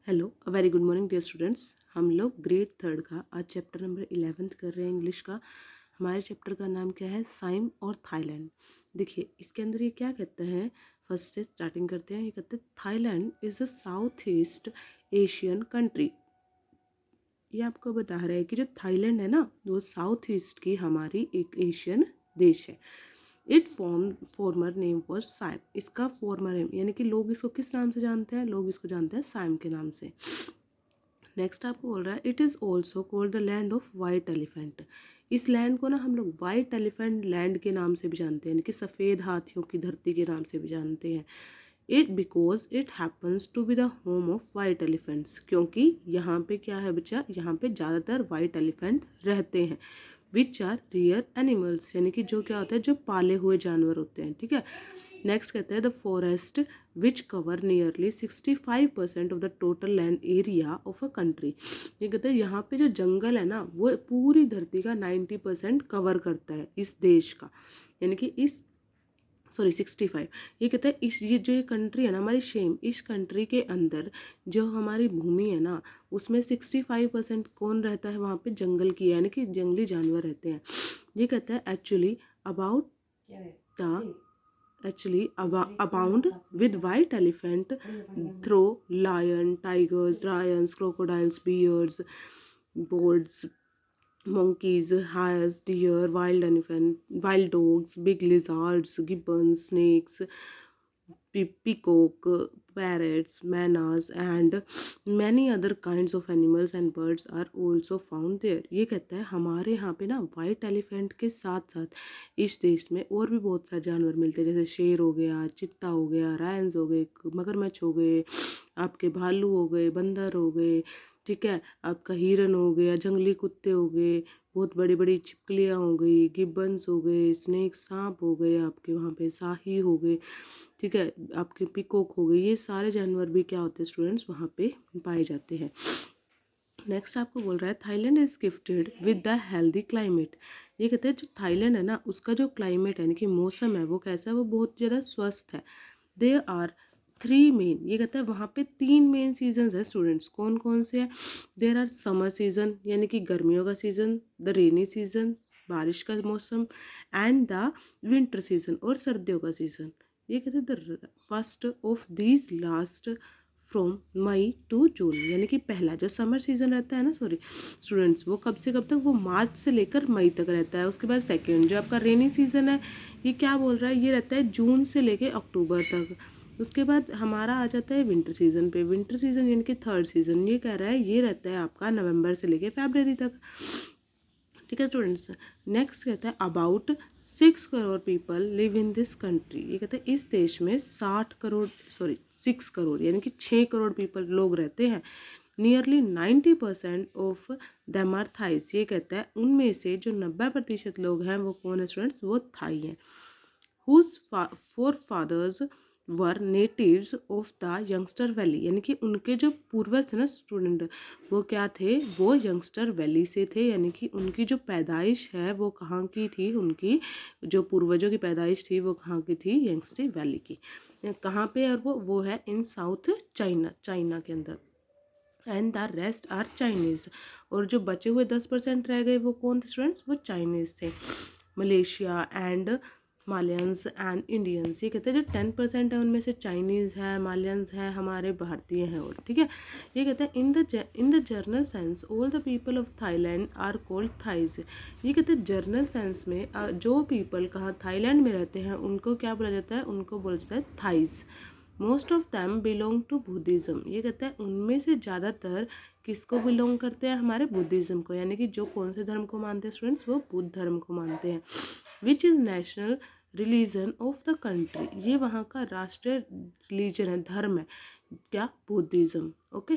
Hello, a very good morning dear students. हम लोग grade third का आज चैप्टर नंबर 11th कर रहे हैं इंग्लिश का। हमारे चैप्टर का नाम क्या है? साइम और थाईलैंड। देखिए इसके अंदर ये क्या कहते हैं, फर्स्ट से स्टार्टिंग करते हैं। ये कहते हैं Thailand is a south east Asian country. ये आपको बता रहा है कि जो थाईलैंड है ना, वो साउथ ईस्ट की हमारी एक एशियन देश है। It former name was Siam. इसका फॉर्मर नेम यानी कि लोग इसको किस नाम से जानते हैं? लोग इसको जानते हैं साइम के नाम से। नेक्स्ट आपको बोल रहा है it is also called the land of white elephant. इस लैंड को ना हम लोग वाइट एलिफेंट लैंड के नाम से भी जानते हैं, यानी कि सफ़ेद हाथियों की धरती के नाम से भी जानते हैं। It because it happens to be the home of white elephants, क्योंकि यहाँ पे क्या है बच्चा, यहाँ पे ज़्यादातर वाइट एलिफेंट रहते हैं। विच आर रियर एनिमल्स, यानी कि जो क्या होता है, जो पाले हुए जानवर होते हैं। ठीक है। नेक्स्ट कहते हैं the forest which cover nearly 65% of the total land area of a country. ये कहते हैं यहाँ पे जो जंगल है ना, वो पूरी धरती का 90% कवर करता है इस देश का, यानी कि इस 65। ये कहते हैं इस ये जो ये कंट्री है ना हमारी शेम, इस कंट्री के अंदर जो हमारी भूमि है ना, उसमें 65% कौन रहता है? वहाँ पे जंगल की है, यानी कि जंगली जानवर रहते हैं। ये कहता है actually about the abound with white elephant through lion, tigers, lions, crocodiles, bears, birds, monkeys, hares, deer, wild elephant, wild dogs, big lizards, gibbons, snakes, peacock, parrots, manas, and many other kinds of animals and birds are also found there। ये कहता है हमारे यहाँ पे ना white elephant के साथ साथ इस देश में और भी बहुत सारे जानवर मिलते हैं, जैसे शेर हो गया, चित्ता हो गया, रायन्स हो गए, मगरमच्छ हो गए, आपके भालू हो गए, बंदर हो गए, ठीक है, आपका हिरन हो गया, जंगली कुत्ते हो गए, बहुत बड़ी बड़ी छिपकलियाँ हो गई, गिब्बन्स हो गए, स्नेक सांप हो गए, आपके वहाँ पे शाही हो गए, ठीक है, आपके पिकॉक हो गई। ये सारे जानवर भी क्या होते हैं स्टूडेंट्स, वहाँ पे पाए जाते हैं। नेक्स्ट आपको बोल रहा है Thailand is gifted with the healthy climate. ये कहते हैं जो थाईलैंड है ना, उसका जो क्लाइमेट है यानी कि मौसम है, वो कैसा है? वो बहुत ज़्यादा स्वस्थ है। दे आर 3 मेन, ये कहता है वहाँ पे 3 मेन सीजन्स है स्टूडेंट्स। कौन कौन से हैं? देर आर समर सीजन यानी कि गर्मियों का सीज़न, द रेनी सीजन बारिश का मौसम, एंड द विंटर सीजन और सर्दियों का सीज़न। ये कहते हैं the first of these last from May to June, यानी कि पहला जो समर सीजन रहता है ना, सॉरी स्टूडेंट्स, वो कब से कब तक? वो मार्च से लेकर मई तक रहता है। उसके बाद सेकेंड जो आपका रेनी सीजन है, ये क्या बोल रहा है? ये रहता है जून से लेकर अक्टूबर तक। उसके बाद हमारा आ जाता है विंटर सीजन पे। विंटर सीजन यानी कि थर्ड सीजन, ये कह रहा है ये रहता है आपका नवंबर से लेकर फरवरी तक। ठीक है स्टूडेंट्स। नेक्स्ट कहता है about 6 crore people live in this country. ये कहते हैं इस देश में 6 करोड़ यानी कि 6 करोड़ पीपल लोग रहते हैं। Nearly 90% of them are Thais. ये कहता है उनमें से जो 90% लोग हैं वो कौन है स्टूडेंट्स? वो थाई हैं। Whose forefathers were natives of the Yangtze valley, यानी कि उनके जो पूर्वज थे ना स्टूडेंट, वो क्या थे? वो यंगस्टर वैली से थे, यानी कि उनकी जो पैदाइश है वो कहाँ की थी? उनकी जो पूर्वजों की पैदाइश थी वो कहाँ की थी? यंगस्टर वैली की। कहाँ पे? और वो है इन साउथ चाइना, चाइना के अंदर। And the rest are Chinese, और जो बचे हुए 10% रह गए वो कौन थे स्टूडेंट्स? वो चाइनीज़ थे। Malaysia and Malians and Indians. ये कहते हैं जो 10% है उनमें से चाइनीज़ है, मालियंस हैं, हमारे भारतीय हैं, और ठीक है। ये कहते हैं in the general sense all the people of Thailand are called Thais. ये कहते हैं जर्नल सेंस में जो पीपल कहाँ थाईलैंड में रहते हैं उनको क्या बोला जाता है? उनको बोला जाता है Thais. Most of them belong to Buddhism. ये कहते हैं उनमें से ज़्यादातर किसको बिलोंग करते हैं? हमारे बुद्धिज़्म को, यानी कि जो कौन से धर्म को मानते हैं स्टूडेंट्स? वो बुद्ध धर्म को मानते हैं। Which is national religion of the country. ये वहाँ का राष्ट्रीय रिलीजन है, धर्म है क्या? बुद्धिज़्म। ओके।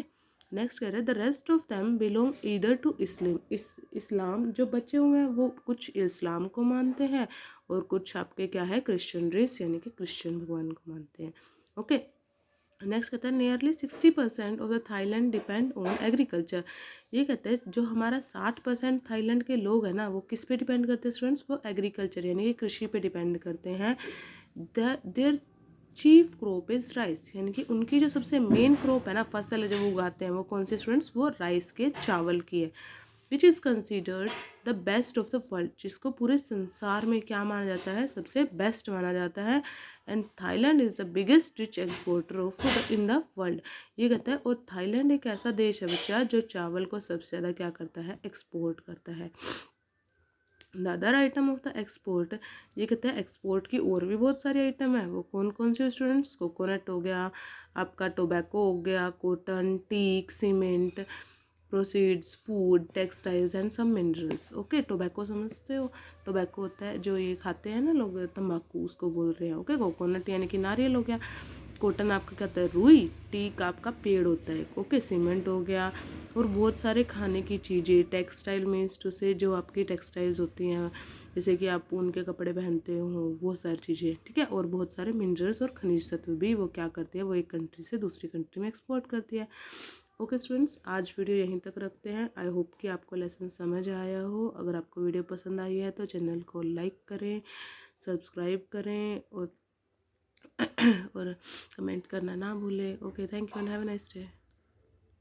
नेक्स्ट कह रहे हैं the rest of them belong either to Islam. जो बचे हुए हैं वो कुछ इस्लाम को मानते हैं और कुछ आपके क्या है? क्रिश्चियन रेस, यानी कि क्रिश्चियन भगवान को मानते हैं। ओके। नेक्स्ट कहता है nearly 60% of the Thailand depend on agriculture. ये कहते हैं जो हमारा 60% थाईलैंड के लोग हैं ना, वो किस पे डिपेंड करते हैं स्टूडेंट्स? वो एग्रीकल्चर यानी कि कृषि पे डिपेंड करते हैं। Their chief crop is rice, यानी कि उनकी जो सबसे मेन क्रॉप है ना, फसल है जो वो उगाते हैं, वो कौन से स्टूडेंट्स, वो राइस के, चावल की है। Which is considered the best of the world, जिसको पूरे संसार में क्या माना जाता है, सबसे बेस्ट माना जाता है। And Thailand is the biggest rich exporter of food in the world, ये कहता है। और थाईलैंड एक ऐसा देश है बच्चा जो चावल को सबसे ज़्यादा क्या करता है, एक्सपोर्ट करता है। The other item of the export, ये कहते हैं एक्सपोर्ट की और भी बहुत सारे आइटम है। वो कौन कौन से स्टूडेंट्स, कोकोनट हो गया आपका, टोबैको हो गया, cotton, teak, cement, proceeds, food, textiles and some minerals. Okay, tobacco समझते हो, टोबैको होता है जो ये खाते हैं ना लोग, तंबाकू, उसको बोल रहे हैं। ओके, कोकोनट यानी कि नारियल हो गया, कॉटन आपका कहता है रुई, टीक आपका पेड़ होता है। ओके, सीमेंट हो गया, और बहुत सारे खाने की चीज़ें। टेक्सटाइल मीन्स टू से जो आपकी टेक्सटाइल्स होती हैं, जैसे कि आप ऊन के कपड़े पहनते हो, वो सारी चीज़ें, ठीक है। और बहुत सारे मिनरल्स और खनिज तत्व भी वो क्या करती है, वो एक कंट्री से दूसरी कंट्री में एक्सपोर्ट करती है। ओके स्टूडेंट्स, आज वीडियो यहीं तक रखते हैं। आई होप कि आपको लेसन समझ आया हो। अगर आपको वीडियो पसंद आई है तो चैनल को लाइक करें, सब्सक्राइब करें, और और कमेंट करना ना भूलें। Okay, thank you and have a nice day.